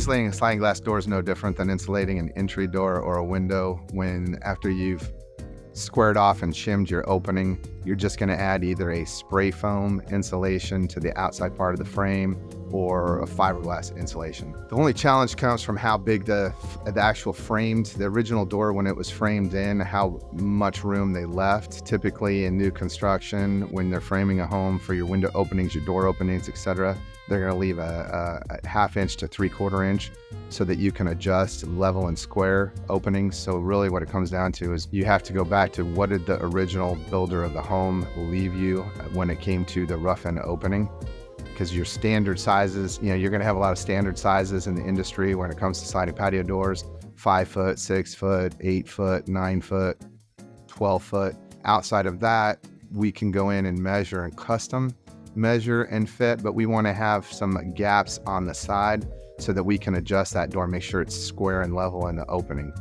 Insulating a sliding glass door is no different than insulating an entry door or a window. When after you've squared off and shimmed your opening, you're just going to add either a spray foam insulation to the outside part of the frame or a fiberglass insulation. The only challenge comes from how big the actual framed, the original door when it was framed in, how much room they left. Typically in new construction, when they're framing a home for your window openings, your door openings, etc., they're going to leave a 1/2 inch to 3/4 inch so that you can adjust level and square openings. So really what it comes down to is you have to go back to what did the original builder of the home leave you when it came to the rough end opening. Because your standard sizes, you're going to have a lot of standard sizes in the industry when it comes to sliding patio doors: 5 foot, 6 foot, 8 foot, 9 foot, 12 foot. Outside of that, we can go in and measure and custom measure and fit, but we want to have some gaps on the side so that we can adjust that door, make sure it's square and level in the opening.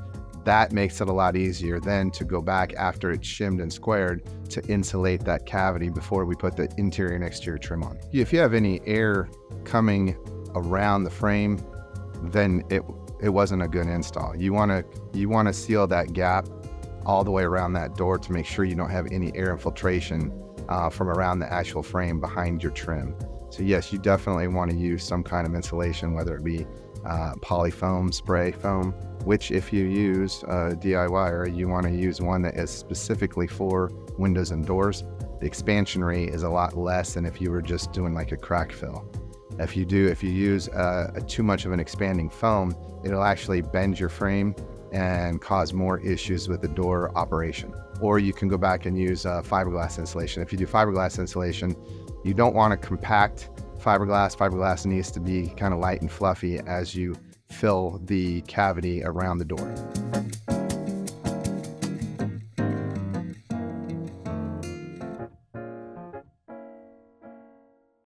That makes it a lot easier then to go back after it's shimmed and squared to insulate that cavity before we put the interior and exterior trim on. If you have any air coming around the frame, then it wasn't a good install. You want to seal that gap all the way around that door to make sure you don't have any air infiltration from around the actual frame behind your trim. So yes, you definitely want to use some kind of insulation, whether it be polyfoam, spray foam, which if you use DIY, you want to use one that is specifically for windows and doors. The expansion rate is a lot less than if you were just doing like a crack fill. If you use too much of an expanding foam, it'll actually bend your frame and cause more issues with the door operation. Or you can go back and use fiberglass insulation. If you do fiberglass insulation, you don't want to compact fiberglass. Fiberglass needs to be kind of light and fluffy as you fill the cavity around the door.